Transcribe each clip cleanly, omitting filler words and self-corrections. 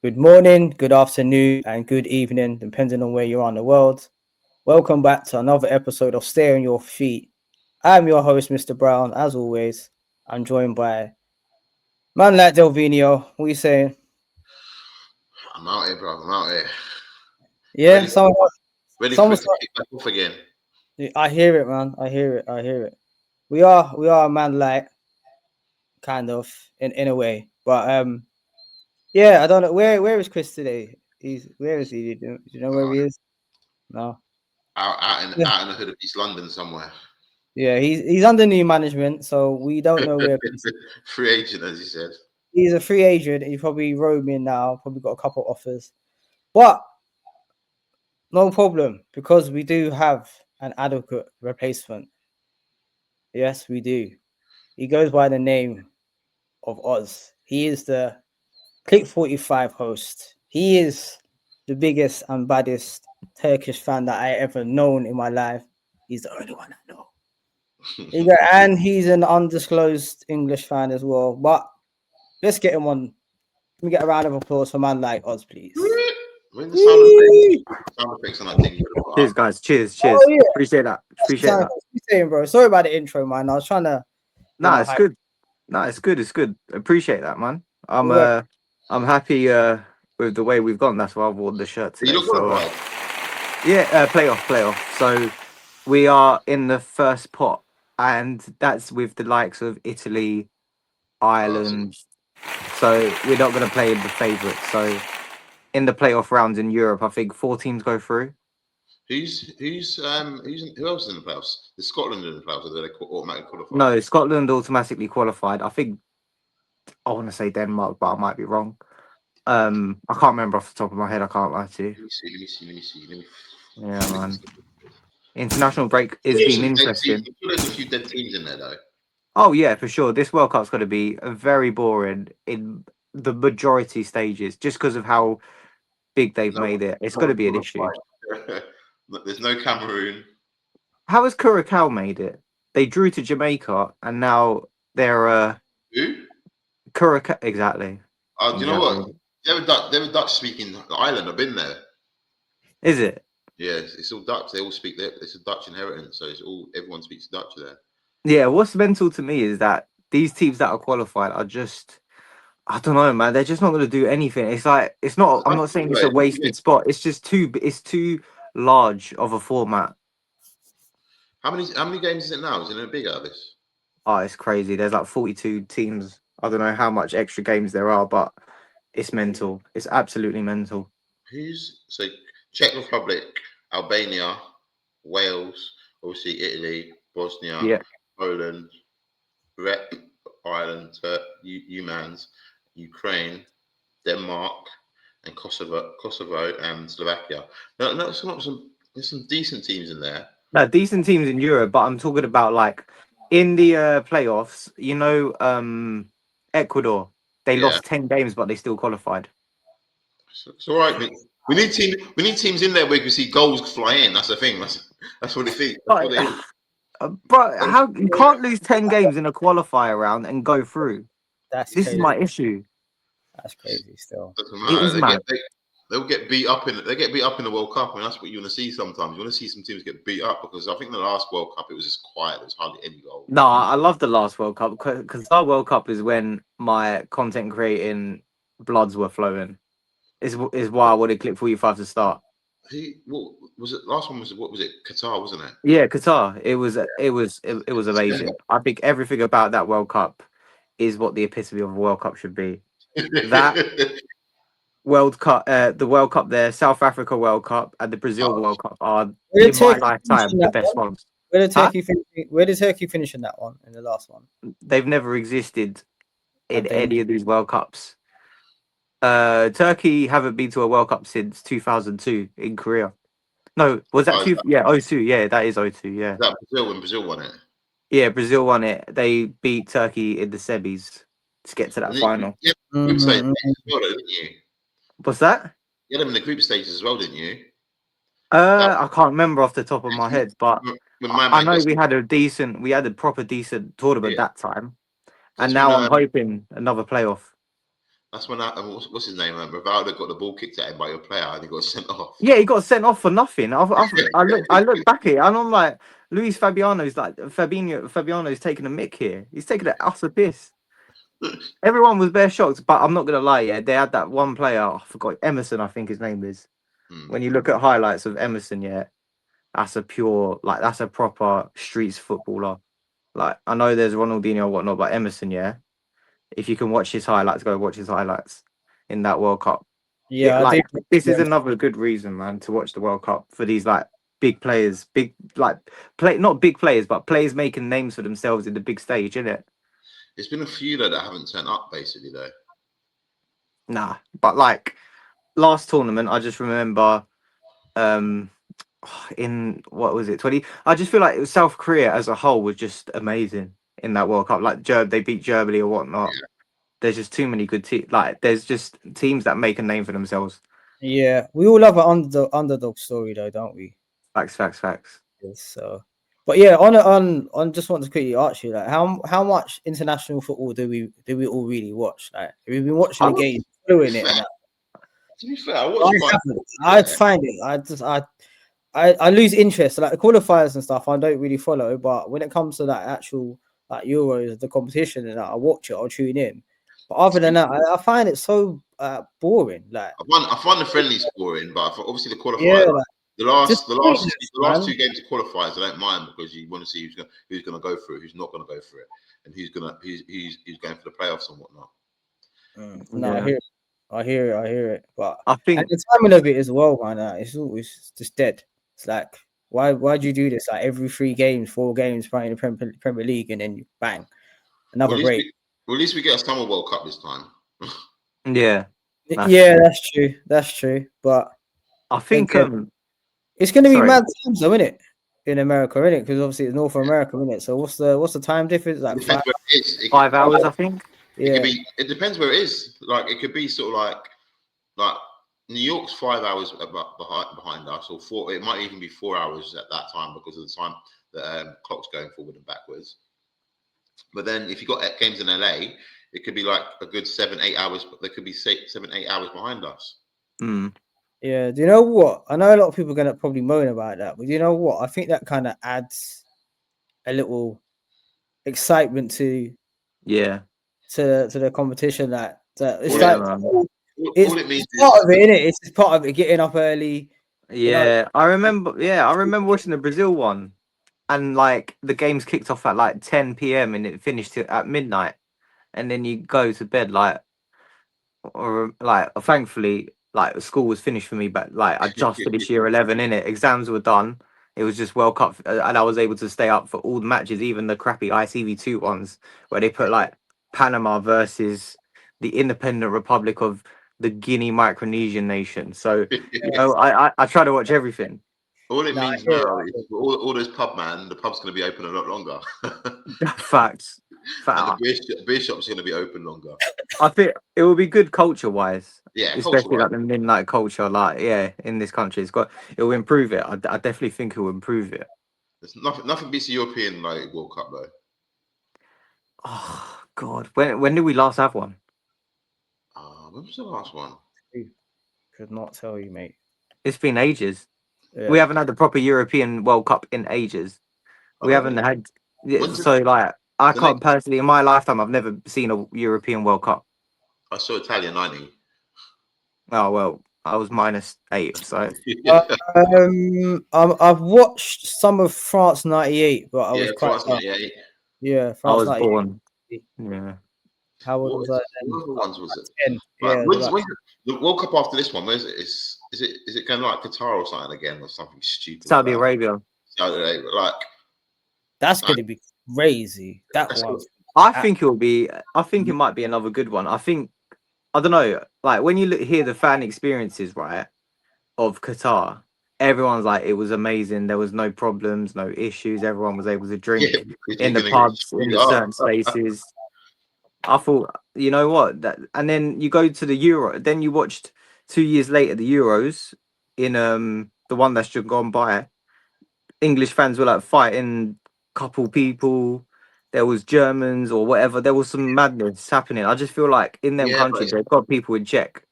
Good morning, good afternoon, and good evening, depending on where you are in the world. Welcome back to another episode of Stay on Your Feet. I'm your host, Mr. Brown. As always, I'm joined by man like Delvino. What are you saying? I'm out here, bro. I'm out here. Yeah, Ready for someone, ready for someone. it to kick back off again. I hear it, man. I hear it. I hear it. We are a man like kind of in a way, but yeah. I don't know where is Chris today. Where is he? Do you know where Uh, he is? No. out in the hood of East London somewhere. Yeah, he's under new management, so we don't know where Free agent, as you said. he's a free agent. He's probably roaming now, probably got a couple offers. But no problem, because we do have an adequate replacement. Yes, we do. He goes by the name of Oz. He is the Click 45 host. He is the biggest and baddest Turkish fan that I ever known in my life. He's the only one I know. And he's an undisclosed English fan as well. But let's get him on. Can we get a round of applause for a man like Oz, please? When the sound effects, on that thing you could have put Cheers, up. guys. Cheers, Oh cheers. yeah, Appreciate that. that's the Appreciate time. that. What you saying, bro? Sorry about the intro, man. I was trying to, Nah, it's hype. good. Nah, it's good. It's good. Appreciate that, man. I'm Work. uh, I'm happy with the way we've gone. That's why I've worn the shirt You today. look So qualified. yeah, playoff. So we are in the first pot, and that's with the likes of Italy, So Ireland. So we're not going to play the favourites. So in the playoff rounds in Europe, I think 4 teams go through. who else is in the playoffs? Is Scotland in the playoffs, or do they automatically qualify? No, Scotland automatically qualified. I think I want to say Denmark, but I might be wrong. I can't remember off the top of my head. I can't lie to you. Let me see. Yeah, man. International break has There's been some dead teams. interesting. I'm sure there's a few dead teams in there though. Oh yeah, for sure. This World Cup's got to be very boring in the majority stages, just because of how big they've No made it. It's got to one be an issue. qualified. There's no Cameroon. How has Curacao made it? They drew to Jamaica, and now they're Who? Curacao. Exactly. Do you know what? Exactly. They're a Dutch speaking island. I've been there. Is it? Yeah, it's all Dutch. They all speak there. It's a Dutch inheritance, so everyone speaks Dutch there. Yeah. What's mental to me is that these teams that are qualified are just. I don't know, man. They're just not going to do anything. It's like it's not. I'm not saying it's a wasted spot. It's just too. It's too large of a format. How many games is it now? Is it bigger this? Oh, it's crazy. There's like 42 teams. I don't know how much extra games there are, but it's mental. It's absolutely mental. Who's so Czech Republic, Albania, Wales, obviously Italy, Bosnia, Yeah. Poland, Rep, Ireland, Umans, Ukraine, Denmark, and Kosovo and Slovakia. No, there's some decent teams in there. No, decent teams in Europe, but I'm talking about like in the playoffs. Ecuador. They Yeah, lost 10 games, but they still qualified. it's all right. Mate. We need teams in there where you can see goals fly in. That's the thing. That's what they think. That's what But, it is. but how you can't lose 10 games in a qualifier round and go through? That's This is crazy. my issue. That's crazy. Still, Doesn't It matter. is mad. They'll get beat up in the World Cup, and that's what you want to see sometimes. You want to see some teams get beat up because I think the last World Cup it was just quiet. There was hardly any goals. No, I love the last World Cup because our World Cup is when my content creating bloods were flowing. Is why I wanted Clip 45 to start. What was it? Last one was what was it? Qatar, wasn't it? Yeah, Qatar. It was amazing. I think everything about that World Cup is what the epitome of a World Cup should be. That World Cup, the World Cup there, South Africa World Cup, and the Brazil World Cup are where did in my Turkey finish in lifetime the that best one? ones. Where did Huh? Turkey finish? Where did Turkey finish in that one? In the last one? They've never existed in Have they? any of these World Cups. Turkey haven't been to a World Cup since 2002 in Korea. No, was that two? Yeah, 02. Yeah, that is 02. Yeah, that Brazil when Brazil won it. yeah. Brazil won it. They beat Turkey in the semis to get to that final. Yeah, group stage Mm-hmm. as well, didn't you? What's that? You had them in the group stages as well, didn't you? I can't remember off the top of my head, but When my I man know gets, we had a proper decent tournament yeah, that time, and that's when now I'm hoping another playoff. That's when what's his name? Rivaldo got the ball kicked at him by your player and he got sent off. Yeah, he got sent off for nothing. I look back at it and I'm like, Luis Fabiano's taking a mick here. He's taking an utter piss. Everyone was bare shocked, but I'm not gonna lie. Yeah, they had that one player. I forgot Emerson. I think his name is. When you look at highlights of Emerson, yeah, that's a pure that's a proper streets footballer. Like I know there's Ronaldinho and whatnot, but Emerson, yeah. If you can watch his highlights, go watch his highlights in that World Cup. Yeah, I do. This is another good reason, man, to watch the World Cup for these big players, not big players, but players making names for themselves in the big stage, isn't it? There's been a few though that haven't turned up basically though. Nah, but last tournament, I just remember, in what was it, 20? I just feel like South Korea as a whole was just amazing in that World Cup. Like they beat Germany or whatnot. Yeah. There's just too many good teams. Like there's just teams that make a name for themselves. Yeah, we all love an underdog story, though, don't we? Facts. Yes, so, but yeah, on just want to quickly ask you, like, how much international football do we all really watch? Like, we've been watching the game, following it, and To be fair, I watched I find it. I lose interest. Like the qualifiers and stuff, I don't really follow. But when it comes to that actual Euros, the competition, and I watch it, I'll tune in. But other than that, I find it so boring. Like I find the friendlies boring, but obviously the qualifiers. yeah, like, The last man. 2 games of qualifiers, I don't mind because you want to see who's going to go through it, who's not going to go through it, and who's going for the playoffs and whatnot. No, Yeah. I hear it. But I think the timing of it as well, man. It's always just dead. It's like why do you do this? Like every 3 games, 4 games playing the Premier League, and then you bang another break. At least we get a summer World Cup this time. yeah. That's true. But I think it's going to be sorry. mad times, though, isn't it? In America, isn't it? Because obviously it's North America, isn't it? So what's the time difference? Like It depends where it is. 5 hours, I think. Yeah. It depends where it is. Like it could be sort of like New York's 5 hours behind us, or 4. It might even be 4 hours at that time because of the time the clock's going forward and backwards. But then if you got games in LA, it could be like a good 7-8 hours. But there could be 7-8 hours behind us. Yeah. Do you know what? I know a lot of people are gonna probably moan about that, but you know what? I think that kind of adds a little excitement to the competition. That it's it's part of it, isn't it? It's just part of it. Getting up early. Yeah, you know? I remember watching the Brazil one, and the games kicked off at 10 p.m. and it finished at midnight, and then you go to bed thankfully school was finished for me, but I just finished year 11 in it. Exams were done. It was just World Cup, and I was able to stay up for all the matches, even the crappy ITV2 ones where they put Panama versus the Independent Republic of the Guinea Micronesian nation. So I try to watch everything. All it means now is all those the pub's going to be open a lot longer. Facts. And the beer shop's going to be open longer. I think it will be good culture-wise. Yeah, especially the midnight culture. In this country, it will improve it. I definitely think it will improve it. There's nothing beats the European World Cup though. Oh God, when did we last have one? When was the last one? Could not tell you, mate. It's been ages. Yeah. We haven't had the proper European World Cup in ages. We haven't had. I can't personally, in my lifetime, I've never seen a European World Cup. I saw Italia 90. Oh well, I was -8. So I've watched some of France '98, but I was quite France '98. Yeah, France I was 98. born. Yeah. How old was I then? What other ones was it? 10. Right. When's the World Cup after this one? Where's it? Is it going like Qatar or something again, or something stupid? Saudi Arabia. That's going to be crazy. I think it might be another good one. I don't know. When you hear the fan experiences, right, of Qatar, everyone's it was amazing. There was no problems, no issues. Everyone was able to drink in the pubs, in the certain spaces. I thought, you know what? And then you go to the Euro. Then you watched 2 years later the Euros in the one that's just gone by. English fans were fighting couple people. there was Germans or whatever. There was some madness happening. I just feel like in them Yeah, but countries they've got people in check.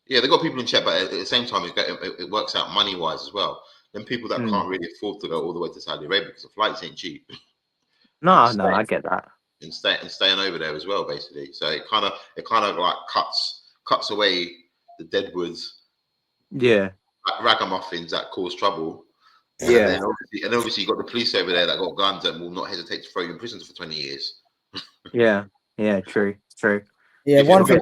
yeah, they've got people in check, but at the same time, it works out money wise as well. Then people that Mm. can't really afford to go all the way to Saudi Arabia because the flights ain't cheap, No, I get that. and staying over there as well, basically. So it kind of like cuts away the deadwoods, Yeah, ragamuffins that cause trouble. And yeah, then obviously you got the police over there that got guns and will not hesitate to throw you in prison for 20 years. yeah, yeah. True, true. Yeah, If you're one thing.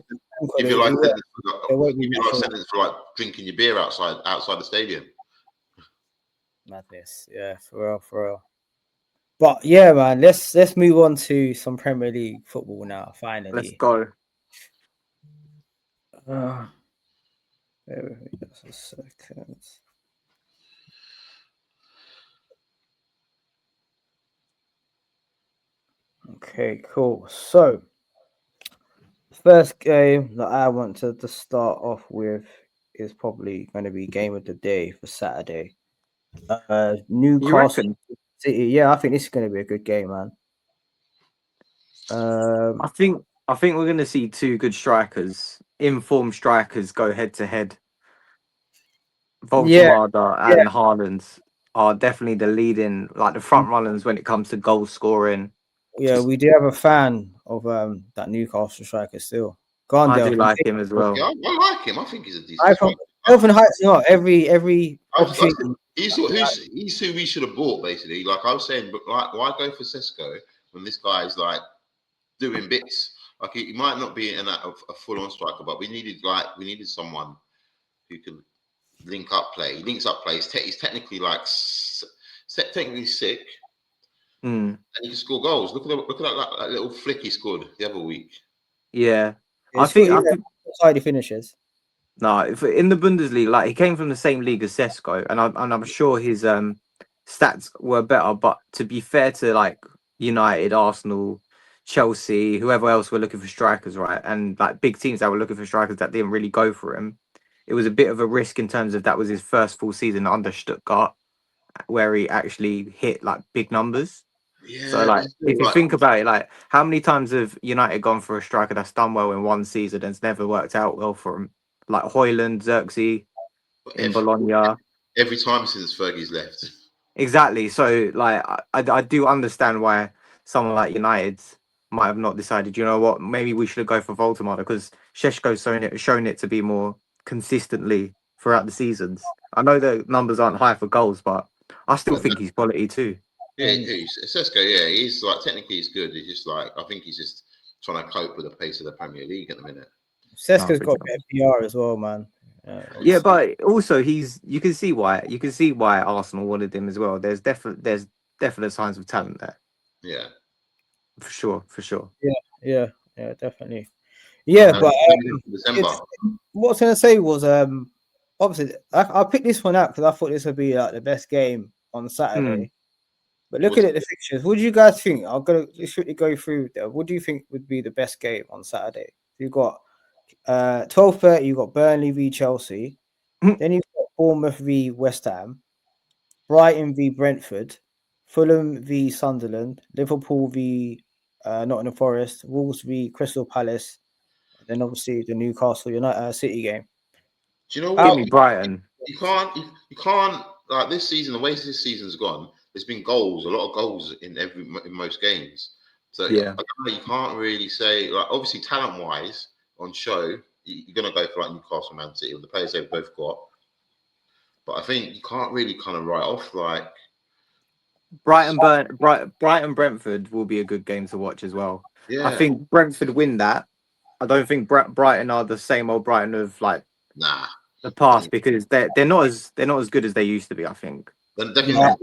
if you're like sentenced There won't be if you're much like of sentenced for like drinking your beer outside the stadium. madness. Yeah, for real, for real. But yeah, man, let's move on to some Premier League football now. Let's Finally, go. bear with me just a second. Okay, cool. So, first game that I want to start off with is probably going to be game of the day for Saturday. You Newcastle reckon? City. Yeah, I think this is going to be a good game, man. I think we're going to see two good strikers, informed strikers, go head to head. Yeah, Voltemada yeah, and Haaland are definitely the leading, like the front runners when it comes to goal scoring. yeah. We do have a fan of that Newcastle striker still. I Gandalf. do like him as well. Yeah, I like him. I think he's a decent I striker. often hypes him up every I was, opportunity. he's who we should have bought basically. Like I was saying, but like why go for Sesko when this guy's like doing bits? Like he might not be a full on striker, but we needed someone who can link up play. He links up play. He's technically like technically sick, Mm, and he can score goals. Look at that little flick he scored the other week. yeah, I It's got think. tidy finishes. No, if in the Bundesliga, like he came from the same league as Sesko, and I'm sure his stats were better. But to be fair to like United, Arsenal, Chelsea, whoever else were looking for strikers, right, and like big teams that were looking for strikers that didn't really go for him, it was a bit of a risk in terms of that was his first full season under Stuttgart, where he actually hit like big numbers. So Yeah, but like if you like think about it, like how many times have United gone for a striker that's done well in one season and it's never worked out well for him? Like Hoyland, Xerxes in Bologna. every time since Fergie's left. Exactly. So like I do understand why someone like United might have not decided, you know what, maybe we should go for Voltemada because Sheshko's shown it to be more consistently throughout the seasons. I know the numbers aren't high for goals, but I still think he's quality too. Yeah, Sesko, yeah, he's like technically he's good. He's just like I think he's just trying to cope with the pace of the Premier League at the minute. Seska's got better PR as well, man. Yeah, but also you can see why Arsenal wanted him as well. There's definite signs of talent there. Yeah, For sure. Yeah, definitely. Yeah, but December. what I was gonna say was obviously I picked this one out because I thought this would be like the best game on Saturday. But looking at the fixtures, what do you guys think? I'm gonna just quickly go through there. What do you think would be the best game on Saturday? You've got 12:30. You've got Burnley v Chelsea. Then you've got Bournemouth v West Ham, Brighton v Brentford, Fulham v Sunderland, Liverpool v Nottingham Forest, Wolves v Crystal Palace, and then obviously the Newcastle United City game. Do you know Give what? me Brighton. You can't like this season. The way this season's gone, there's been goals, a lot of goals in most games. So Yeah. you can't really say like obviously talent wise on show you're gonna go for like Newcastle, Man City with the players they've both got. But I think you can't really kind of write off like Brighton Brentford will be a good game to watch as well. yeah. I think Brentford win that. I don't think Brighton are the same old Brighton of like the past because they're not as good as they used to be. I think. Then definitely I'm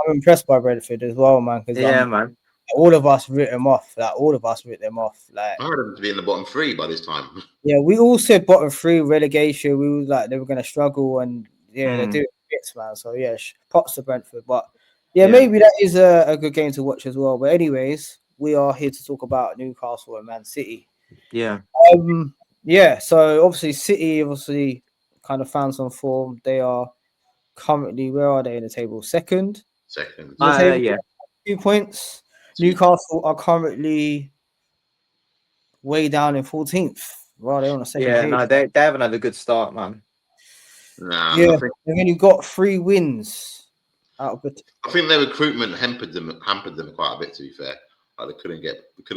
impressed by Brentford as well, man. Because man. All of us writ them off. All of us writ them off. Like I had them to be in the bottom three by this time. Yeah, we all said bottom three relegation. We was like they were going to struggle, and they're doing bits, man. So props to Brentford. But maybe that is a good game to watch as well. But anyways, we are here to talk about Newcastle and Man City. Yeah. So obviously City kind of found some form. They are currently, where are they in the table? Second. Second. Yeah. 2 points. Newcastle are currently way down in 14th. Well, they're on the second Yeah, page. no, they haven't had a good start, man. Nah, Yeah, they've only got 3 wins out of it. I think their recruitment hampered them quite a bit. To be fair, like they couldn't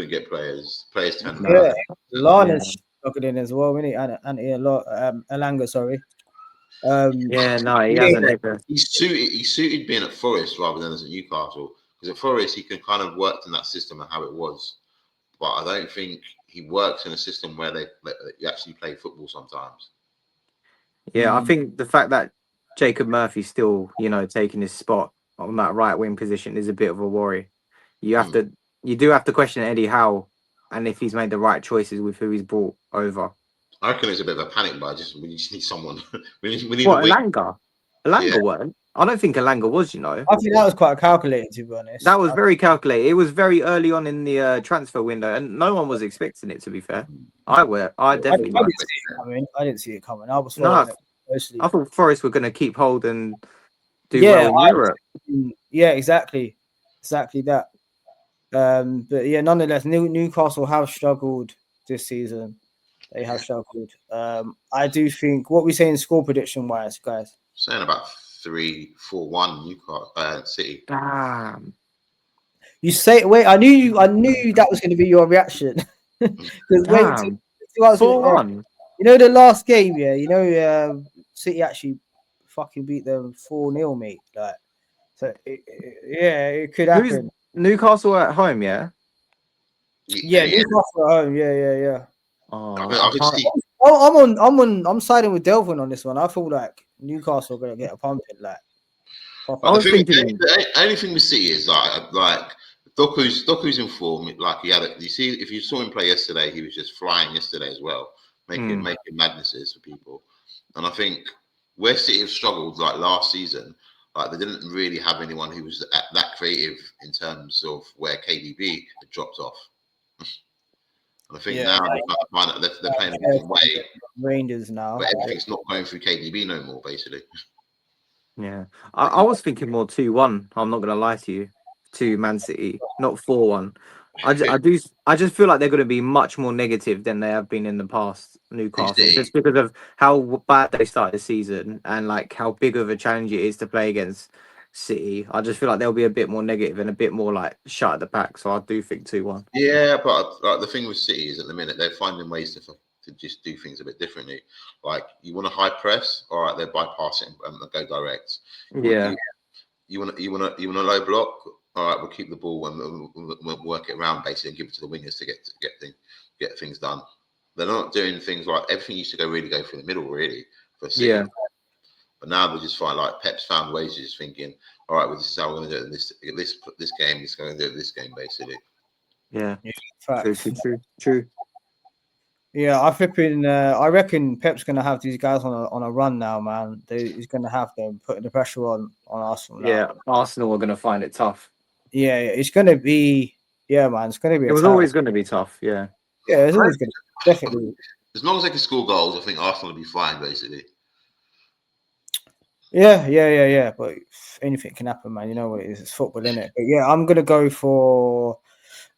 get players. Players turned No. Yeah, around. Lana's struggling as well, isn't he? And a lot, Alanga, sorry. Yeah, no, he Yeah, hasn't hit the. He suited being at Forest rather than as at Newcastle, because at Forest he can kind of worked in that system and how it was. But I don't think he works in a system where you actually play football sometimes. Yeah, I think the fact that Jacob Murphy's still, taking his spot on that right wing position is a bit of a worry. You do have to question Eddie Howe and if he's made the right choices with who he's brought over. I reckon it's a bit of a panic buy. We just need someone. we need What, a wing. Alanga? Alanga weren't. I don't think Alanga was, I think that was quite calculated, to be honest. That was very calculated. It was very early on in the transfer window, and no one was expecting it, to be fair. I definitely I didn't see it coming. I didn't see it coming. I was No, following it closely. I thought Forest were going to keep hold and do well in Europe. Yeah, exactly that. But yeah, nonetheless, Newcastle have struggled this season. They have struggled. I do think what we saying score prediction wise, guys. Saying about 3-4-1 Newcastle City. Damn. You say wait. I knew that was going to be your reaction. Damn. 4-1. You know the last game, yeah. City actually fucking beat them 4-0, mate. Like, so it could happen. Newcastle at home, yeah. Yeah, Newcastle at home. Yeah. Oh, I'm siding with Delvin on this one. I feel like Newcastle are gonna get a pumping. Like, the only thing with City is like Doku's in form. Like you see, if you saw him play yesterday, he was just flying yesterday as well, making madnesses for people. And I think where City have struggled like last season, like they didn't really have anyone who was that creative in terms of where KDB had dropped off. And I think now they're playing a different way. Rangers now, but everything's not going through KDB no more, basically. Yeah, I was thinking more 2-1. I'm not going to lie to you, to Man City, not 4-1. I just feel like they're going to be much more negative than they have been in the past. Newcastle, just because of how bad they started the season and like how big of a challenge it is to play against City. I just feel like they'll be a bit more negative and a bit more like shut at the back. So I do think 2-1. Yeah, but like, the thing with City is at the minute they're finding ways to just do things a bit differently. Like you want a high press, all right, they bypass it and go direct. You want a low block, all right, we'll keep the ball and we'll work it around basically and give it to the wingers to get things done. They're not doing things like everything used to really go through the middle really for City. Yeah. But now they just find like Pep's found ways of just thinking, all right, well, this is how we're going to do it in this game. This is going to do it this game basically. Yeah. True. Yeah, I reckon Pep's gonna have these guys on a run now, man. He's gonna have them putting the pressure on Arsenal. Now. Yeah, Arsenal are gonna find it tough. Yeah, it's gonna be. Yeah, man, it's gonna be. It was always gonna be tough. Yeah, it's always gonna definitely. As long as they can score goals, I think Arsenal will be fine, basically. Yeah. But anything can happen, man. You know what it is? It's football, isn't it? But yeah, I'm gonna go for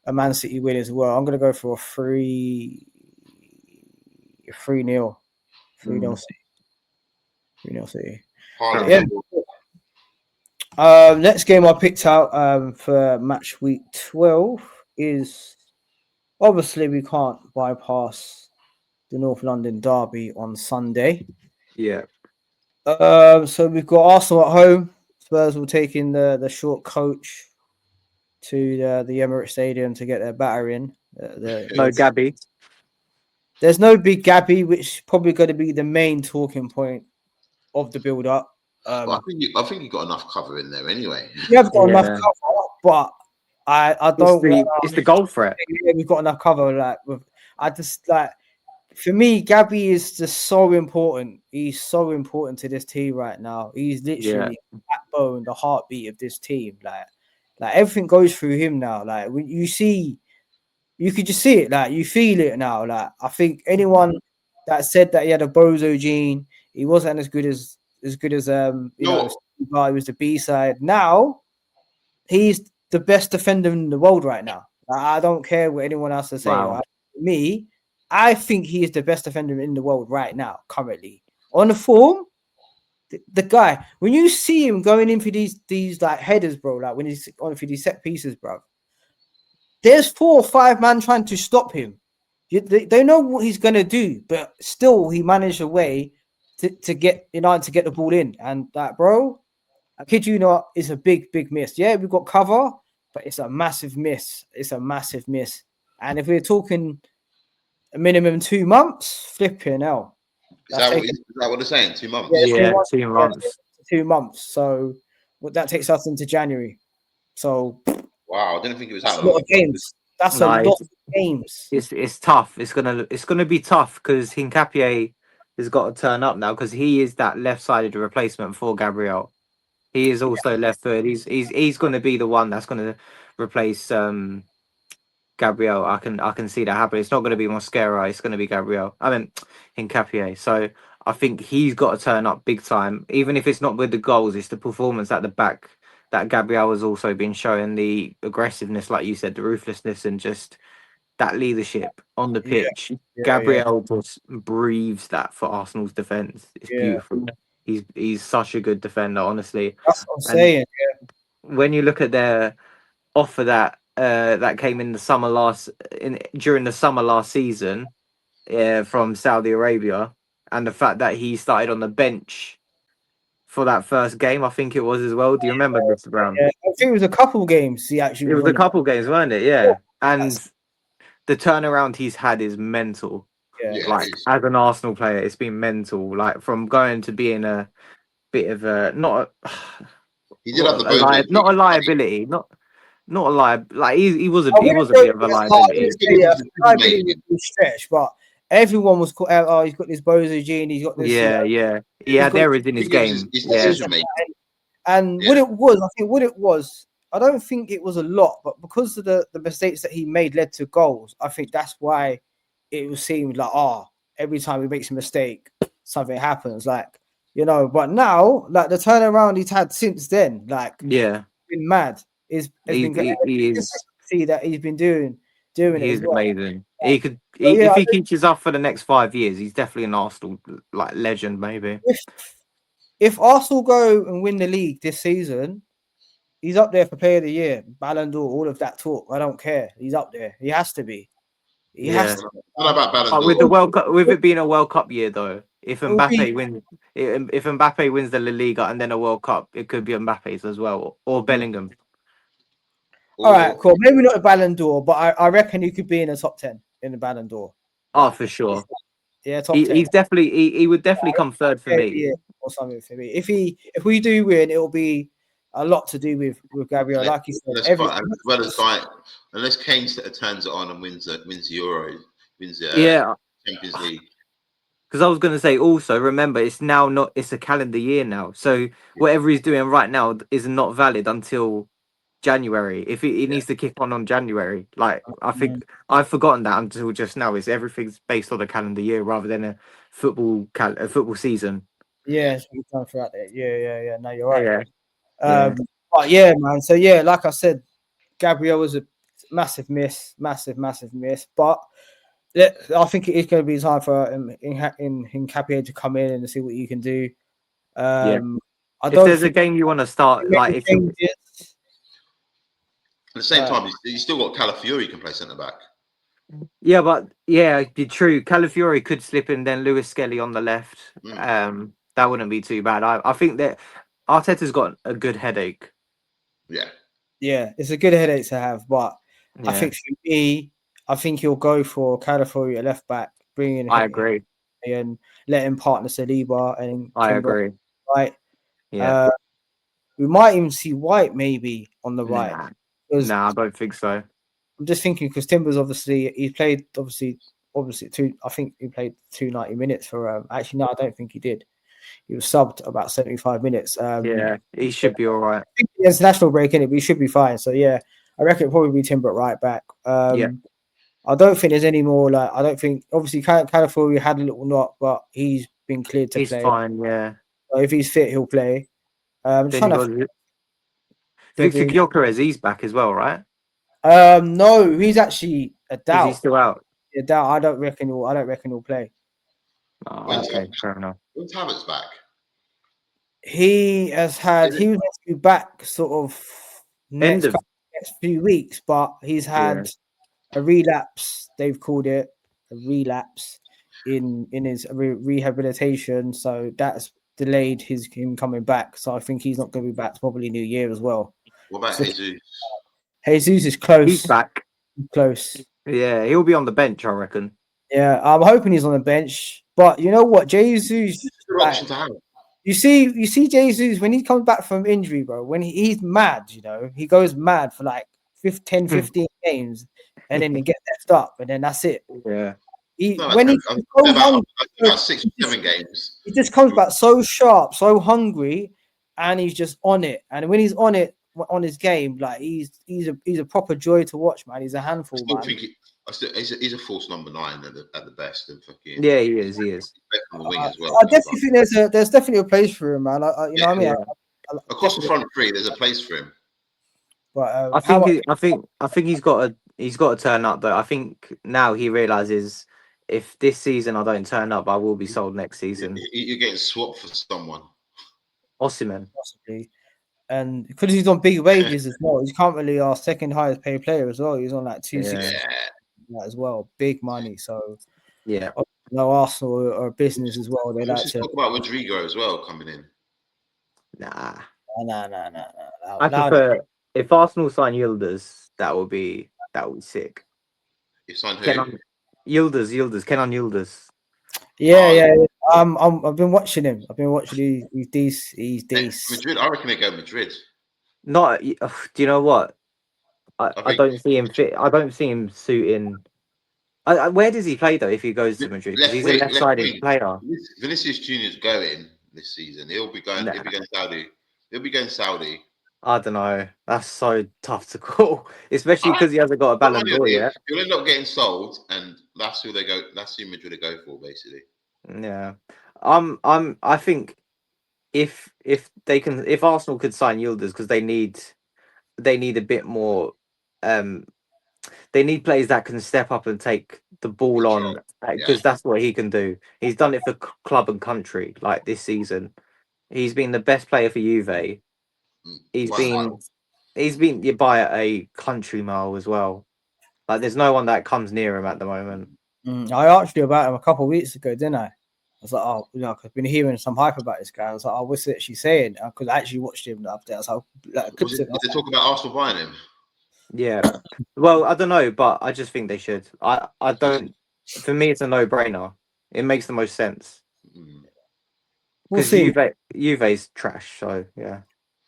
a Man City win as well. I'm gonna go for a 3-0 City. 3-0 City. Yeah. Next game I picked out for match week 12 is obviously we can't bypass the North London derby on Sunday. Yeah. So we've got Arsenal at home. Spurs will take in the short coach to the Emirates Stadium to get their batter in. No Gabby. There's no big Gabby, which is probably going to be the main talking point of the build-up. I think you got enough cover in there anyway. You have got enough cover, but I don't. It's the goal threat. Yeah, we've got enough cover. For me, Gabby is just so important. He's so important to this team right now. He's literally the backbone, the heartbeat of this team. Like everything goes through him now. Like when you could just see it. Like you feel it now. Like I think anyone that said that he had a bozo gene, he wasn't as good as he was the B side. Now he's the best defender in the world right now. I don't care what anyone else has to say. Wow. Right? Me, I think he is the best defender in the world right now, currently. On the form, the guy, when you see him going in for these like headers, bro, like when he's on for these set pieces, bro, there's 4 or 5 men trying to stop him. They know what he's gonna do, but still he managed a way to get to get the ball in. And that, bro, I kid you not, it's a big miss. Yeah, we've got cover, but it's a massive miss. It's a massive miss. And if we're talking a minimum 2 months, flipping hell. Is that what they're saying? 2 months. Yeah, 2 Yeah, months. 2 months. So that takes us into January. So Wow, I didn't think it was that's that a lot long. of games. That's a lot of games. It's tough. It's gonna be tough because Hincapié has got to turn up now because he is that left-sided replacement for Gabriel. He is also left footed. He's going to be the one that's going to replace Gabriel. I can see that happen. It's not going to be Mosquera. It's going to be Gabriel. I mean Hincapié. So I think he's got to turn up big time. Even if it's not with the goals, it's the performance at the back that Gabriel has also been showing, the aggressiveness, like you said, the ruthlessness, and just that leadership on the pitch. Gabriel just breathes that for Arsenal's defense. It's beautiful. He's such a good defender, honestly. That's what I'm saying. When you look at their offer that came in the summer during the summer last season from Saudi Arabia, and the fact that he started on the bench for that first game, I think it was as well. Do you remember, Mr. Brown? Yeah, I think it was a couple games. He actually It was a couple games, weren't it? Yeah, and the turnaround he's had is mental. Yeah, like as an Arsenal player, it's been mental. Like from going to being a bit of a he did have the not a liability, not a liability. Like he was a bit of a liability. Liability would be stretch, but everyone was called. Oh, he's got this Bozo gene. He's got this. He had errors in his game. And what it was, I think, I don't think it was a lot, but because of the mistakes that he made led to goals, I think that's why it seemed like, every time he makes a mistake, something happens. Like, but now, like the turnaround he's had since then, like, been mad. He's been see that he's been doing it. He's as well. amazing. He could, if he keeps up for the next 5 years, he's definitely an Arsenal like legend, maybe. If Arsenal go and win the league this season, he's up there for Player of the Year, Ballon d'Or, all of that talk. I don't care. He's up there. He has to be. He has to. Not about Ballon d'Or. With the World Cup, with it being a World Cup year, though, if Mbappe wins the La Liga and then a World Cup, it could be Mbappe's as well, or Bellingham. All right, cool. Maybe not a Ballon d'Or, but I reckon he could be in the top 10 in the Ballon d'Or. Oh, for sure. Yeah, top 10. He's definitely he would definitely come third for me. Yeah, or something for me. If we do win, it'll be a lot to do with Gabriel. Like you said, unless Kane turns it on and wins the Euro, wins the Champions League. Because I was going to say also, remember, it's a calendar year now. So whatever he's doing right now is not valid until January. If he needs to kick on January, like I think I've forgotten that until just now. Is everything's based on a calendar year rather than a football season? Yeah, it's been done throughout that. Yeah. No, you're right. But yeah, man. So yeah, like I said, Gabriel was a massive miss. But I think it is going to be time for Hincapié to come in and see what you can do. If there's a game you want to start, like if you. At the same time, you still got Calafiori can play centre back. Yeah, but it'd be true. Calafiori could slip in, then Lewis Skelly on the left. That wouldn't be too bad. I think that Arteta's got a good headache. Yeah, it's a good headache to have, but I think for me, I think he'll go for Calafiori at left back, bringing. I agree. And let him partner Saliba and. I agree. Right. Yeah. We might even see White maybe on the right. Nah, I don't think so. I'm just thinking because Timber's he played obviously I think he played 290 minutes for actually no, I don't think he did. He was subbed about 75 minutes. He should be all right. I think the international break in it, but he should be fine. So yeah, I reckon it'll probably be Timber at right back. I don't think there's any more I don't think obviously Calafiori had a little knock, but he's been cleared to play. He's fine, yeah. So if he's fit, he'll play. Victor February. Gyökeres, he's back as well, right? No, he's actually a Is he doubt. still out? A doubt. I don't reckon he'll play. Oh, When's okay, fair enough. Havertz back? He has had. He was meant to be back sort of End of next few weeks, but he's had a relapse. They've called it a relapse in his rehabilitation, so that's delayed him coming back. So I think he's not going to be back probably New Year as well. What about So Jesus? Jesus is close. he's back. Close. Yeah, he'll be on the bench, I reckon. Yeah, I'm hoping he's on the bench. But you know what, Jesus, Option to have. you see Jesus when he comes back from injury, bro. When he's mad, he goes mad for like 10, 15 games, and then he gets left up, and then that's it. Yeah. About 6 or 7 games. He just comes back so sharp, so hungry, and he's just on it. And when he's on it, on his game, like he's a proper joy to watch, man. He's a handful, man. He's a false number 9 at the best. And fucking yeah, he is. On the wing as well. I definitely think there's definitely a place for him, man. You know what I mean? Yeah. Across the front three, there's a place for him. But I think he's got to turn up. But I think now he realizes if this season I don't turn up, I will be sold next season. You're getting swapped for someone. Osimhen. Possibly. And because he's on big wages as well, he's currently our second highest paid player as well. He's on like 260 as well, big money. So yeah, no Arsenal or business as well. They like to talk about Rodrigo as well coming in. Nah. I prefer if Arsenal sign Yildiz, that would be sick. You sign who? Yildiz, Kenan Yildiz. Yeah. I've been watching him. He's decent. Madrid. I reckon they go Madrid. Not. Do you know what? I don't see him fit. I don't see him suiting. Where does he play though? If he goes to Madrid, because he's a left-sided player. Vinicius Junior's going this season. He'll be going. He'll be going Saudi. I don't know. That's so tough to call, especially because he hasn't got a Ballon d'Or yet. He'll end up getting sold, and that's who they go. That's who Madrid go for, basically. Yeah. I think if Arsenal could sign Yildiz, because they need a bit more. They need players that can step up and take the ball on, because that's what he can do. He's done it for club and country. Like this season, he's been the best player for Juve. He's been by a country mile as well. Like there's no one that comes near him at the moment. I asked you about him a couple of weeks ago, didn't I? I was like, oh, I've been hearing some hype about this guy. I was like, oh, what's it she's saying? Because I actually watched him the other day. I was like, did they talk about Arsenal buying him? Yeah. Well, I don't know, but I just think they should. I don't. For me, it's a no-brainer. It makes the most sense. We'll see. Juve's trash, so yeah.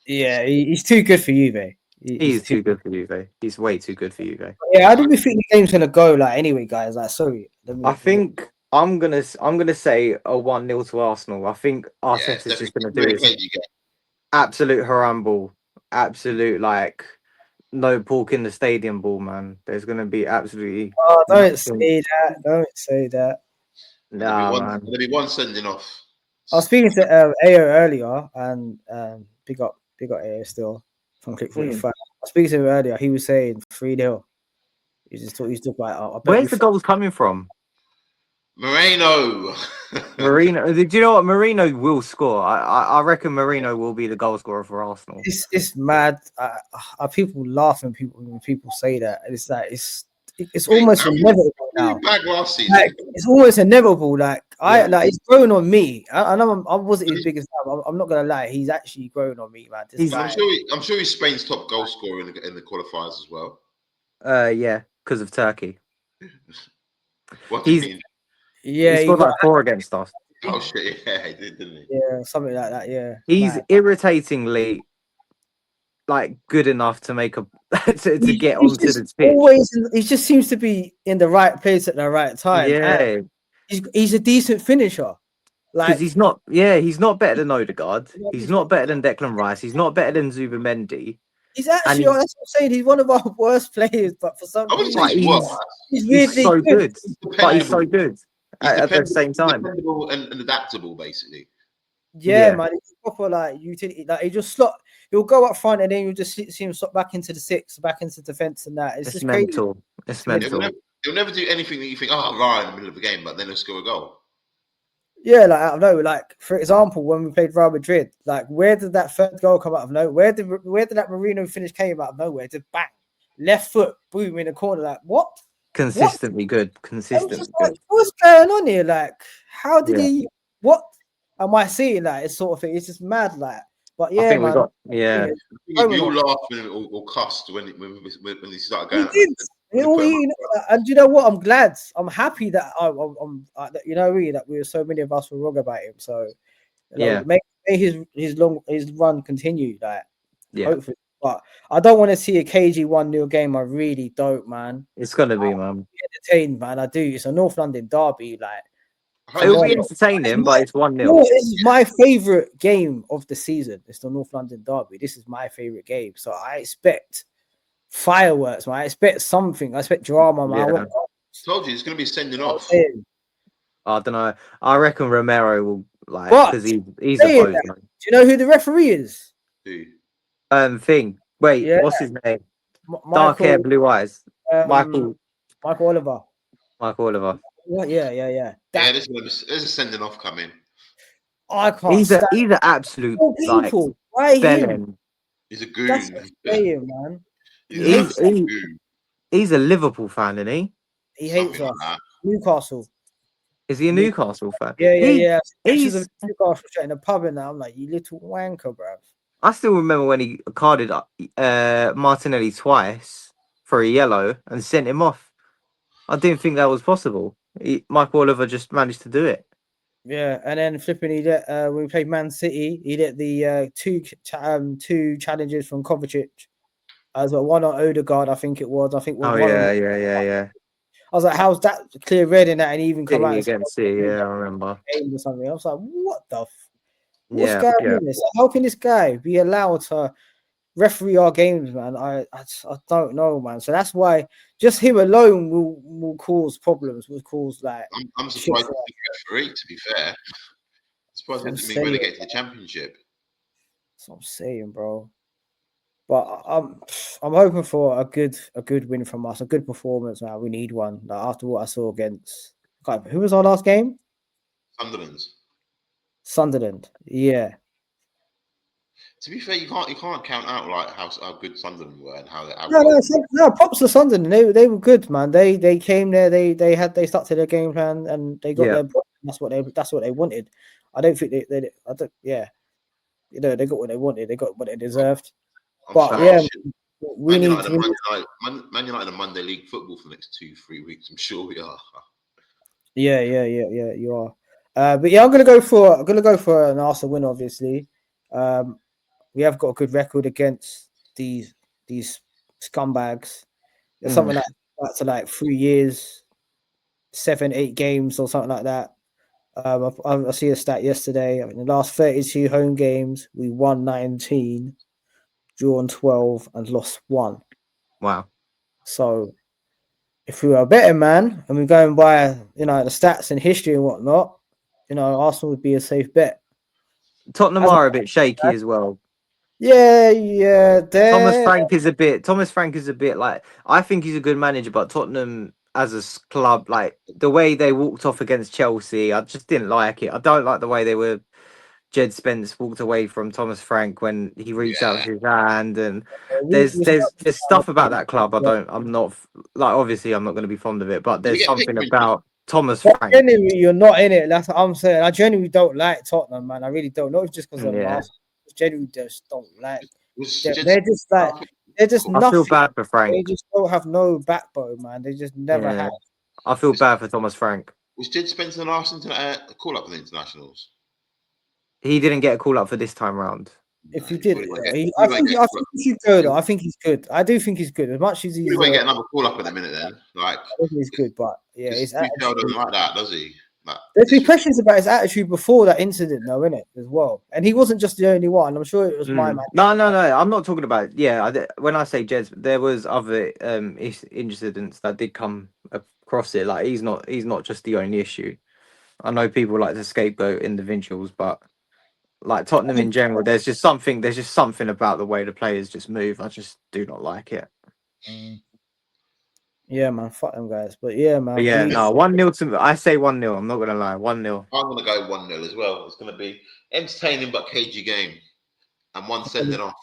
Yeah, he's too good for Juve. He's too good for Juve. He's way too good for Juve. Yeah, how do we think the game's gonna go? Like anyway, guys. Like, sorry. I think I'm gonna say a 1-0 to Arsenal. I think Arteta's just gonna do it. Absolute haramble. Absolute like no pork in the stadium ball, man. There's gonna be absolutely. Oh, don't say that. Don't say that. Nah, man. There'll be one sending off. I was speaking to Ao earlier, and big up Ao still from Click 45. I was speaking to him earlier. He was saying 3-0. He's talking about. Where's the goals coming from? Moreno. Do you know what? Moreno will score. I reckon Moreno will be the goal scorer for Arsenal. It's mad. People laughing when people say that. It's like it's almost inevitable now. Last season. Like, it's almost inevitable. Like it's growing on me. I know I wasn't his biggest fan. I'm not gonna lie. He's actually growing on me, man. I'm sure he's Spain's top goal scorer in the qualifiers as well. Yeah, because of Turkey. What do you mean? Yeah, he scored like 4 against us. Oh shit! Yeah, he did, didn't he? Yeah, something like that. Yeah, he's irritatingly like good enough to make a to get onto the pitch. He just seems to be in the right place at the right time. Yeah, he's a decent finisher. Like he's not better than Odegaard. He's not better than Declan Rice. He's not better than Zubimendi. He's actually, that's what I'm saying. He's one of our worst players, but for some reason, he's so good. But he's so good at the same time. Dependable and adaptable, basically. Yeah, Yeah. man, it's proper like utility. Like he just slot. He'll go up front and then you'll just see him slot back into the six, back into defense and that. It's It's just crazy. mental. It's mental. mental. He'll never do anything that you think, oh, right in the middle of the game, but then he'll score a goal. Yeah, like out of nowhere. Like for example, when we played Real Madrid, like where did that third goal come out of nowhere? Where did that Marino finish came out of nowhere? Just bang, left foot, boom in the corner. Like what? Consistently good. I'm Consistently just like, good. what's going on here? Like, how did Yeah. he? What am I seeing? Like, it's sort of thing. It's just mad. Like, but I yeah, think we man. got yeah. We all laughed or cussed when he started He going. did. When they put him And you know what? I'm glad. I'm happy that I'm that, you know, really, that we were so many of us were wrong about him. So you know, Yeah. may his run continue. Like, Yeah. hopefully. But I don't want to see a KG 1-0 game. I really don't, man. It's gonna be, man. Entertained, man. I do. It's a North London derby. Like, It'll be tomorrow. entertaining, but it's 1-0. no, this is my favorite game of the season. It's the North London derby. This is my favorite game. So I expect fireworks, man. I expect something. I expect drama, man. I Yeah. want Told you it's going to be sending off. I don't know. I reckon Romero will like But because he's a saying bozo. that, do you know who the referee is? Who? Thing. Wait, Yeah. what's his name? Dark Michael, hair, blue eyes. Michael Oliver. Oliver. Yeah. Yeah, there's a sending off coming. I can't He's stand an absolute like people. Why him? bellend. He's a goon. That's what I'm saying, man. He's a Liverpool fan, isn't he? He hates Something us. like that. Newcastle. Is he a Newcastle fan? Yeah. He's Pictures of Newcastle straight in the pub and that. I'm like, you little wanker, bruv. I still remember when he carded Martinelli twice for a yellow and sent him off. I didn't think that was possible. Michael Oliver just managed to do it. Yeah, and then flipping, when we played Man City, he did the two challenges from Kovacic. As well, one on Odegaard, I think it was. I think Oh one yeah. I was like, how's that clear red in that? And he even come out against City, yeah, I remember. Or something. I was like, what the? What's Yeah, going on? This? How can this guy be allowed to referee our games, man? I don't know, man. So that's why just him alone will cause problems. Will cause like. I'm surprised the referee. To be fair, I'm surprised he didn't relegate to the Championship. That's what I'm saying, bro. But I'm hoping for a good win from us, a good performance, man. We need one. Like after what I saw against who was our last game? Sunderland. Yeah. To be fair, you can't count out like how good Sunderland were and how no. Props to Sunderland. They were good, man. They came there. They stuck to their game plan and they got their. That's what they wanted. I don't think they I don't. Yeah. You know, they got what they wanted. They got what they deserved. But yeah, we need Man United and Monday League football for the next 2-3 weeks. I'm sure we are. Yeah. You are. But yeah, I'm gonna go for an Arsenal win. Obviously, we have got a good record against these scumbags. There's something like to like 3 years, 7-8 games or something like that. I see a stat yesterday. In the last 32 home games, we won 19. Drawn 12 and lost 1. Wow. So if we were a better man and we're going by, the stats and history and whatnot, Arsenal would be a safe bet. Tottenham are a bit shaky as well. Yeah. Thomas Frank is a bit like, I think he's a good manager, but Tottenham as a club, like the way they walked off against Chelsea, I just didn't like it. I don't like the way they were. Jed Spence walked away from Thomas Frank when he reached out his hand, and there's stuff about that club. I'm not like, obviously I'm not going to be fond of it, but there's something about Thomas Frank. Genuinely, you're not in it. That's what I'm saying. I genuinely don't like Tottenham, man. I really don't. Not just because of Arsenal. I genuinely just don't like. They're just like nothing. I feel bad for Frank. They just don't have no backbone, man. They just never have. I feel bad for Thomas Frank. Was Jed Spence the last call up for the internationals? He didn't get a call up for this time round. If he did, I think he should go though. I think he's good. I do think he's good. As much as he's. We won't get another call up in a minute then. Like, I think he's good, but yeah, his attitude doesn't like that, does he? Like, there's been questions about his attitude before that incident, though, innit, as well. And he wasn't just the only one. I'm sure it was my man. No. I'm not talking about. Yeah, when I say Jez, there was other incidents that did come across it. Like he's not just the only issue. I know people like to scapegoat individuals, but like Tottenham in general. There's just something about the way the players just move. I just do not like it. Yeah, man, fuck them guys. But yeah, man, But yeah, no, 1-0 to I say 1-0. I'm not gonna lie, 1-0. I'm going to go 1-0 as well. It's going to be entertaining but cagey game, and one sending off.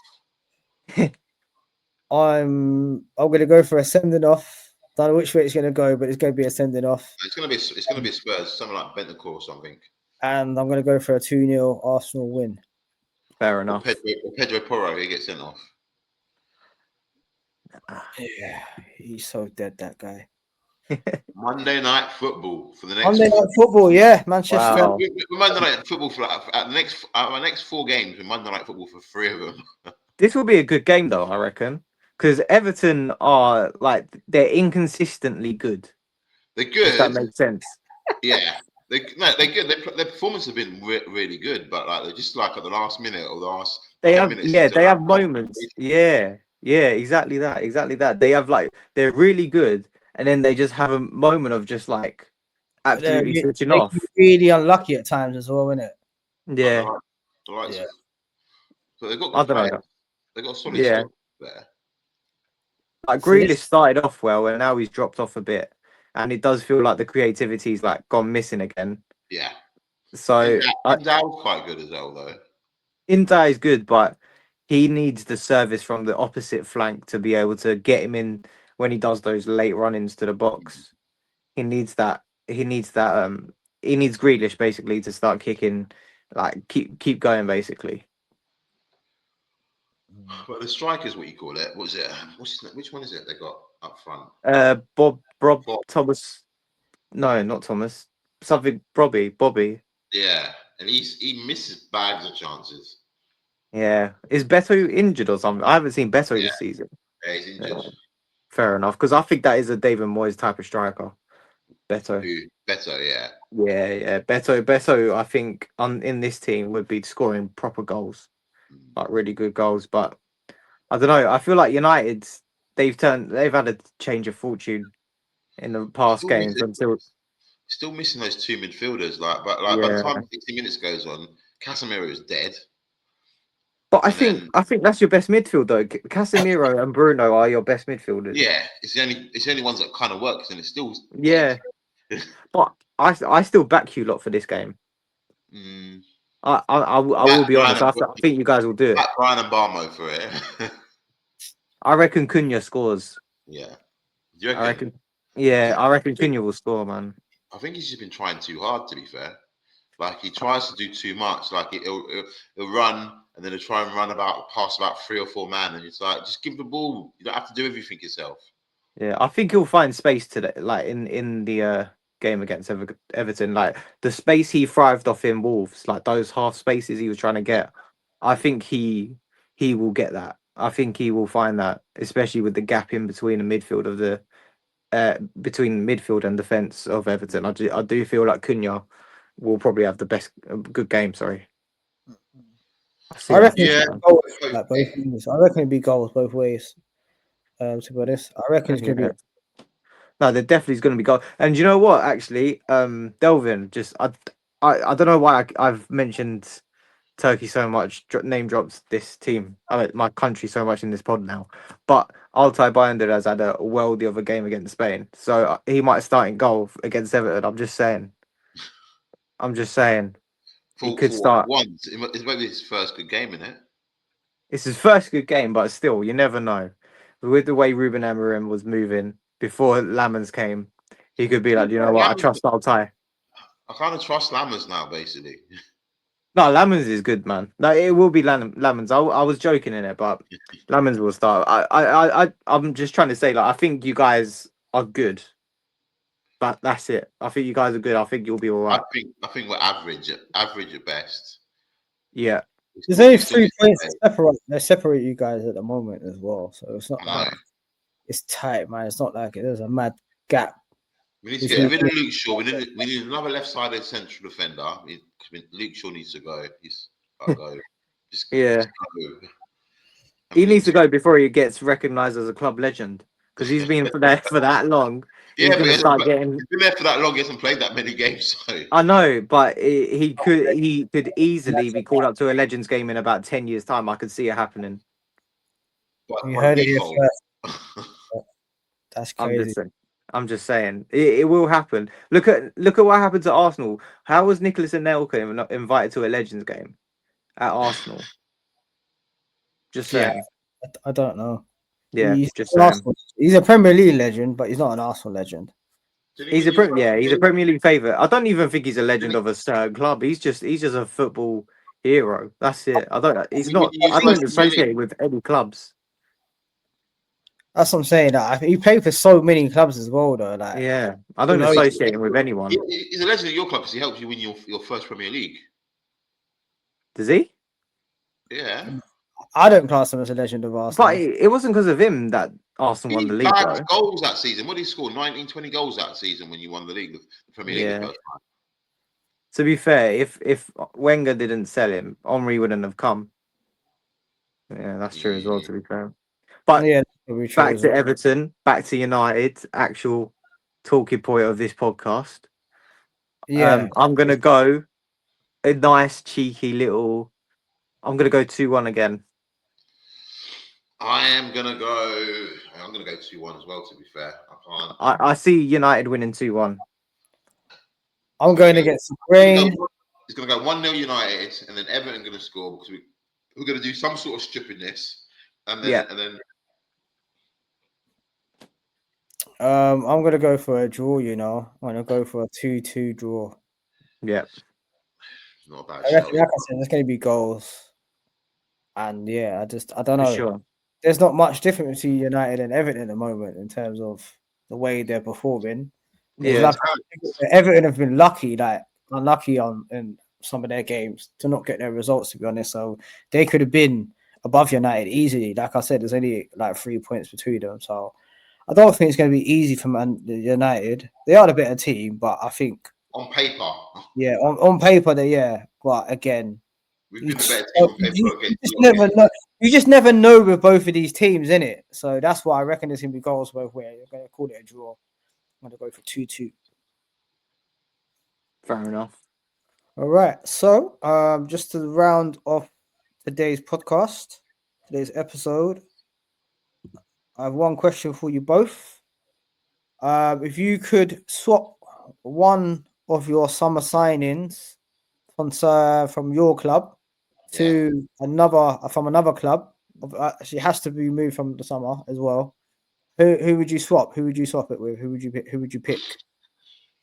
I'm gonna go for a sending off. Don't know which way it's gonna go, but it's gonna be a sending off. It's going to be Spurs, something like Bentancur or something. And I'm gonna go for a 2-0 Arsenal win. Fair enough. Pedro Porro, he gets sent off. Yeah, he's so dead, that guy. Monday night football for the next. Monday night football, yeah, Manchester. Wow. Monday night football for the next 4 games. With Monday night football for 3 of them. This will be a good game, though, I reckon, because Everton are like they're inconsistently good. They're good. If that makes sense. Yeah, they're good. Their performance have been really good, but like they're just like at the last minute or the last. They 10 have, minutes yeah, to they like have moments. Yeah, exactly that. They have like they're really good, and then they just have a moment of just like absolutely switching off. Really unlucky at times as well, isn't it? Yeah. Yeah. So they've got I good don't know. players. They've got a solid squad there. Like Grealish started off well, and now he's dropped off a bit, and it does feel like the creativity's like gone missing again. Yeah. So INT'L's quite good as well, though. INT'L is good, but he needs the service from the opposite flank to be able to get him in when he does those late run-ins to the box. He needs that. He needs Grealish basically to start kicking, like keep going basically. But the striker's what you call it. What is it? Which one is it they got up front? Bob Bob. Thomas. No, not Thomas. Something Bobby. Yeah, and he misses bags of chances. Yeah, is Beto injured or something? I haven't seen Beto this season. Yeah, he's injured. Fair enough, because I think that is a David Moyes type of striker. Beto. Beto, yeah. Yeah. Beto, I think in this team would be scoring proper goals, like really good goals. But I don't know. I feel like United, they've had a change of fortune in the past games still missing those 2 midfielders. By the time 60 minutes goes on, Casemiro is dead. But I think that's your best midfield though. Casemiro and Bruno are your best midfielders. Yeah, it's the only ones that kind of works, and it's still dead. But I still back you lot for this game. I will be honest. I think you guys will do it. Back Brian and Barmo for it. I reckon Cunha scores. Yeah. Do you reckon? I reckon Cunha will score, man. I think he's just been trying too hard, to be fair. Like he tries to do too much. Like he'll run and then he'll try and pass about 3 or 4 man, and it's like just give the ball. You don't have to do everything yourself. Yeah, I think he'll find space today, like in the game against Everton. Like the space he thrived off in Wolves, like those half spaces he was trying to get. I think he will get that. I think he will find that, especially with the gap in between the midfield of the between midfield and defense of Everton. I do feel like Cunha will probably have the best good game. Sorry. I reckon it'd be goals both ways. To be honest, I reckon it's gonna be. No, there definitely is going to be goals. And you know what? Actually, Delvin, just I don't know why I've mentioned Turkey so much, name drops this team, my country so much in this pod now. But Altay Bayındır has had a worldie of a game against Spain, so he might start in goal against Everton. I'm just saying. He could start once. It's maybe his first good game, isn't it? It's his first good game, but still, you never know. With the way Ruben Amorim was moving before Lamens came, he could be like, you know what, I trust Altay. I kind of trust Lamens now, basically. No, Lamens is good, man. No, it will be Lamens. I was joking in it, but Lamens will start. I'm just trying to say, like, I think you guys are good, but that's it. I think you guys are good. I think you'll be all right. I think we're average at best. Yeah. There's only 3 points that separate you guys at the moment as well, so it's not like it's tight, man. It's not like there's a mad gap. We need to get rid of Luke Shaw. We need another left-sided central defender. Luke Shaw needs to go. He's got to go. Just go. He needs to go before he gets recognised as a club legend, because he's been there for that long. he's Yeah, going to but start getting. he's been there for that long. He hasn't played that many games. So. I know, but he could easily be called up to a Legends game in about 10 years' time. I could see it happening. You By heard it here default. first. That's I'm crazy. I'm just saying it will happen. Look at what happened to Arsenal. How was Nicholas Anelka invited to a Legends game at Arsenal? Just Yeah, saying. I don't know. Yeah, He's just an saying. Arsenal. He's a Premier League legend, but he's not an Arsenal legend. Did he He's win a your first he's a league? Premier League favourite. I don't even think he's a legend of a certain club. He's just a football hero. That's it. Did he win your I first don't Premier associate League? him with any clubs. That's what I'm saying. That he played for so many clubs as well, though. Like, Yeah, I don't know, associate him with anyone. He's a legend at your club because he helped you win your first Premier League. Does he? Yeah. I don't class him as a legend of Arsenal. But it wasn't because of him that Arsenal won the league, though. Goals that season. What did he score? 19, 20 goals that season when you won the league, the Premier League the first time. To be fair, if Wenger didn't sell him, Henry wouldn't have come. Yeah, that's true as well, to be fair. But Yeah, true back as to well. Everton, back to United, actual talking point of this podcast. Yeah, I'm going to go a nice, cheeky little... I'm going to go 2-1 again. I'm gonna go 2-1 as well, to be fair. I can't. I see United winning 2-1. I'm going against the grain. It's gonna go 1-0 United, and then Everton gonna score because we're gonna do some sort of stupidness, and then I'm gonna go for a draw. I'm gonna go for a 2-2 draw. Yeah, it's not a bad I show. reckon, like I said, there's gonna be goals, and yeah, I don't for know. sure. There's not much difference between United and Everton at the moment in terms of the way they're performing. Yeah, Everton have been unlucky in some of their games to not get their results, to be honest. So they could have been above United easily. Like I said, there's only like 3 points between them. So I don't think it's going to be easy for United. They are the better team, but I think on paper, on paper But again, we've been the better team on paper. You just never know with both of these teams, innit? So that's why I reckon there's going to be goals both ways. You're going to call it a draw. I'm going to go for 2-2. fair enough. All right. So, just to round off today's podcast, today's episode, I have one question for you both. If you could swap one of your summer signings from your club to another club, actually it has to be moved from the summer as well. Who would you swap? Who would you swap it with? Who would you pick?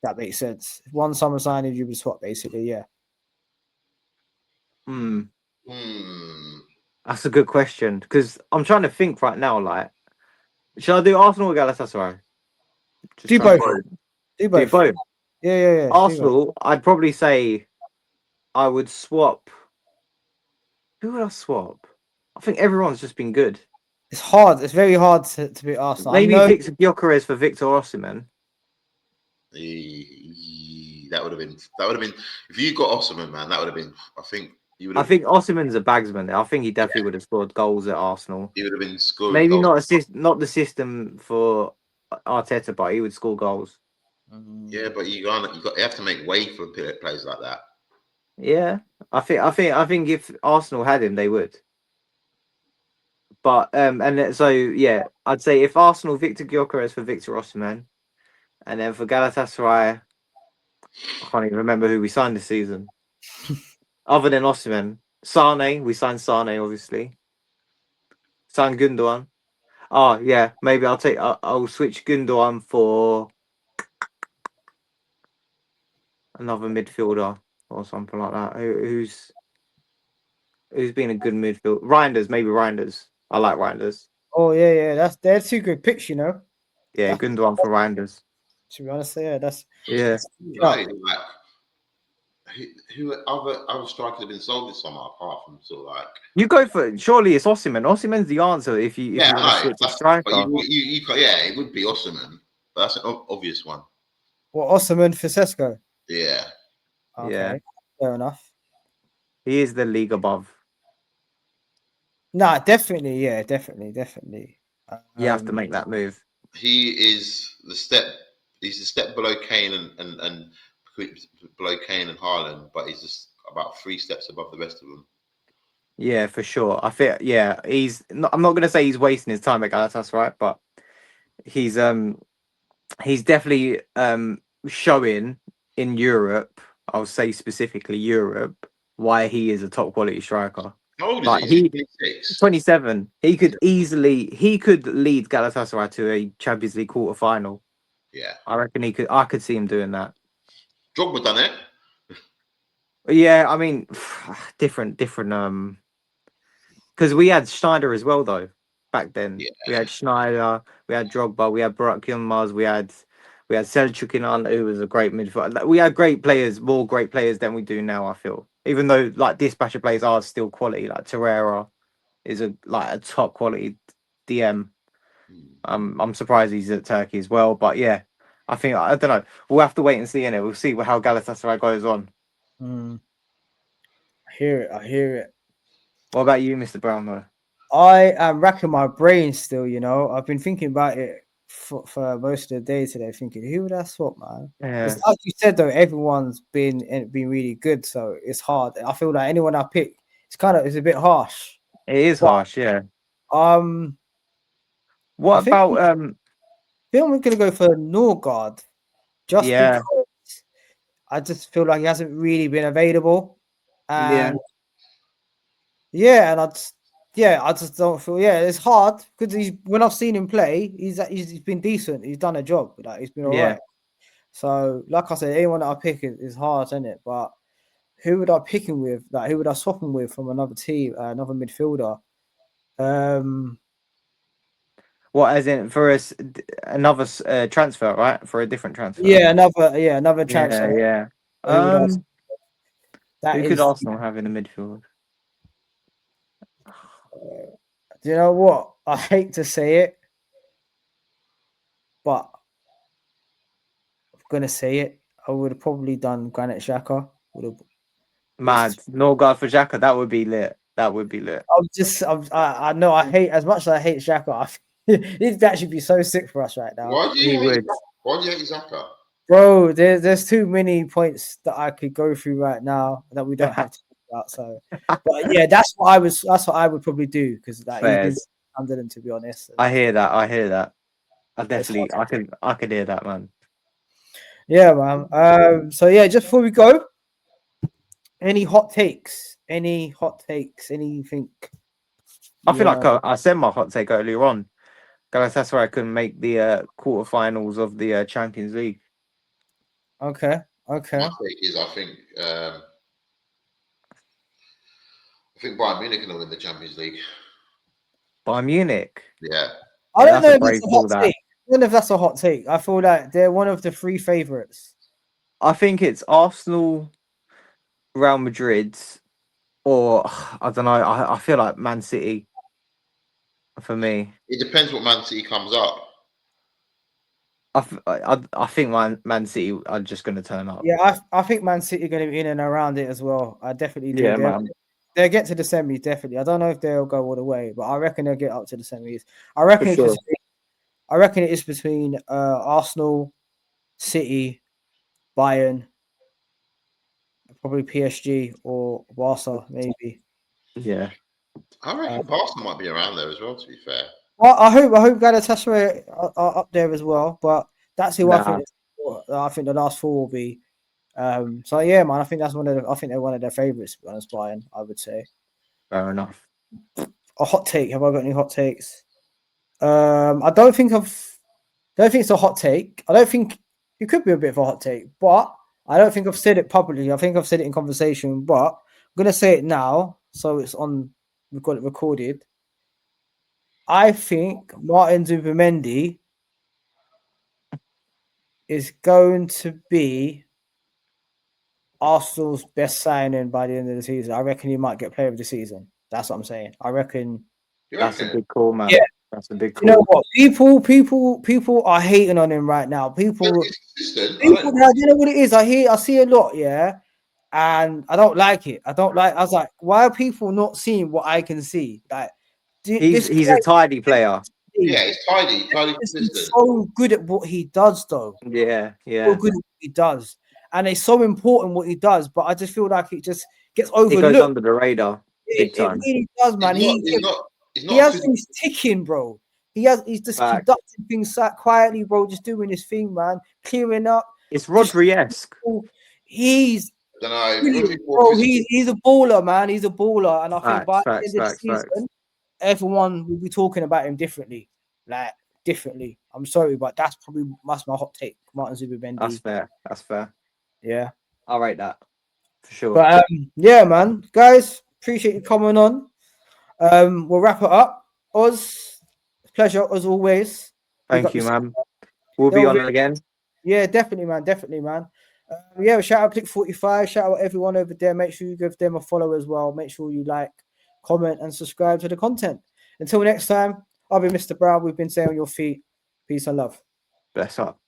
That makes sense. One summer signing you would swap, basically. Yeah. That's a good question because I'm trying to think right now. Like, shall I do Arsenal or Galatasaray? Do both. Do both. Yeah. Arsenal, I'd probably say I would swap. Who would I swap? I think everyone's just been good. It's hard. It's very hard to be Arsenal. Maybe Victor Gyökeres for Victor Osimhen. That would have been if you got Osimhen, man. That would have been. I think you would. I think Osimhen's a bagsman. I think he definitely would have scored goals at Arsenal. He would have been scoring. Maybe goals. not the system for Arteta, but he would score goals. Yeah, but you have to make way for players like that. Yeah, I think if Arsenal had him, they would. But and so yeah, I'd say if Arsenal, Victor Gyökeres for Victor Osimhen, and then for Galatasaray, I can't even remember who we signed this season. Other than Osimhen, Sane, we signed Sane, obviously. Signed Gundogan. Oh yeah, maybe I'll switch Gundogan for another midfielder or something like that. Who's been a good midfield? Maybe Reinders. I like Reinders. Oh yeah. They're two good picks, Yeah, Gundogan for Reinders. To be honest, that's right. Like, who other strikers have been sold this summer apart from sort of like you go for surely it's Osimhen. Osimhen's the answer if you want to switch a striker. It would be Osimhen, but that's an obvious one. Well, Osimhen for Sesko. Yeah. Okay, yeah, fair enough. He is the league above. Nah, definitely, yeah, definitely. You have to make that move. He is the step he's a step below Kane and below Kane and Haaland, but he's just about 3 steps above the rest of them. Yeah, for sure. I think he's not, I'm not gonna say he's wasting his time at Galatasaray, but he's definitely showing in Europe, I'll say specifically Europe, why he is a top quality striker. How old is Like he? he 26. 27. He could lead Galatasaray to a Champions League quarter final. Yeah. I reckon he could. I could see him doing that. Drogba done it. Yeah, I mean, different. Because we had Schneider as well, though. Back then, Yeah. we had Schneider, we had Drogba, we had Burak Yilmaz, we had Selçuk Inan, who was a great midfielder. Like, we had great players, more great players than we do now. I feel, even though like dispatcher players are still quality. Like Torreira is a top quality DM. I'm surprised he's at Turkey as well, but yeah, I don't know. We'll have to wait and see. In it, we'll see how Galatasaray goes on. I hear it. I hear it. What about you, Mr. Brownlow? I am racking my brain still. You know, I've been thinking about it for most of the day today. Thinking, who would I swap, man? Yeah, It's like you said though, everyone's been really good, so it's hard. I feel like anyone I pick, it's a bit harsh. it is But, harsh. Yeah. I What think about I'm gonna go for Norgard, just Yeah, because I just feel like he hasn't really been available, and and I just don't feel it's hard because when I've seen him play, he's been decent. He's done a job, like he's been all yeah. right. So, like I said, anyone that I pick is hard, isn't it? But who would I pick him with? Like, who would I swap him with from another team, another midfielder? What, as in for us another transfer, right? For a different transfer. Yeah, another Yeah, transfer. yeah. Who would I? That Who could is, Arsenal have in the midfield? do you know what? I hate to say it, but I'm gonna say it. I would have probably done Granit Xhaka. Would have. Mad. Norgard for Xhaka, that would be lit. That would be lit. I know I hate as much as I hate Xhaka. He'd actually be so sick for us right now. Why do He you hate would. Why do you hate Xhaka? Bro, there's too many points that I could go through right now that we don't have to talk about. So, but yeah, that's what I would probably do because like he's been Fairs. under them, to be honest. I hear that. I hear that. I It's definitely I could hear that, man. Yeah, man. So yeah, just before we go, any hot takes? Any hot takes? Anything? I feel like I said my hot take earlier on. Galatasaray couldn't make the quarterfinals of the Champions League. Okay. My take is I think Bayern Munich can win the Champions League. Bayern Munich. Yeah. I don't know if that's that's a hot take. I don't know if that's a hot take. I feel like they're one of the 3 favorites. I think it's Arsenal, Real Madrid, or I don't know. I feel like Man City for me. It depends what Man City comes up. I think Man City are just going to turn up. Yeah, I think Man City are going to be in and around it as well. I definitely do. Yeah, man. They'll get to the semis, definitely. I don't know if they'll go all the way, but I reckon they'll get up to the semis. I reckon it is between Arsenal, City, Bayern, probably PSG or Barca, maybe. Yeah. I reckon Barca might be around there as well, to be fair. Well, I hope Galatasaray are up there as well, but that's who I think the last 4 will be. So yeah, man, I think they're one of their favorites, to be honest, Bayern, I would say. Fair enough. A hot take. Have I got any hot takes? I don't think it's a hot take. I don't think it could be a bit of a hot take, but I don't think I've said it publicly. I think I've said it in conversation, but I'm gonna say it now, so it's on. We've got it recorded. I think Martin Zubimendi is going to be Arsenal's best signing by the end of the season. I reckon he might get player of the season. That's what I'm saying. I reckon that's a big call, man. Yeah. That's a big call. You know what? People are hating on him right now. People you know what it is. I see a lot, yeah. And I don't like it. I was like, why are people not seeing what I can see? Like he's a tidy player. Yeah, it's tidy, He's consistent. so good at what he does, though. Yeah, So yeah. good at what he does, and it's so important what he does. But I just feel like it just gets It goes overlooked. under the radar big It time. really does, man. He's He not a has physical. things ticking, bro. He's just Facts. conducting things quietly, bro. Just doing his thing, man. Clearing up. It's Rodri-esque. He's I don't know. brilliant, Rodri's more bro. physical. He's a baller, man. He's a baller, and I think by the Facts, end of the facts, facts. season, everyone will be talking about him differently, like differently. I'm sorry, but that's my hot take. Martin Zubimendi. That's fair. That's fair. Yeah, I'll rate that for sure. but yeah, man, guys, appreciate you coming on. We'll wrap it up. Oz, pleasure as always. Big Thank up you, yourself. man. We'll be on again. Yeah, definitely, man. Definitely, man. Yeah, shout out Click 45. Shout out everyone over there. Make sure you give them a follow as well. Make sure you like, comment, and subscribe to the content. Until next time, I'll be Mr. Brown. We've been saying on your feet. Peace and love. Bless up.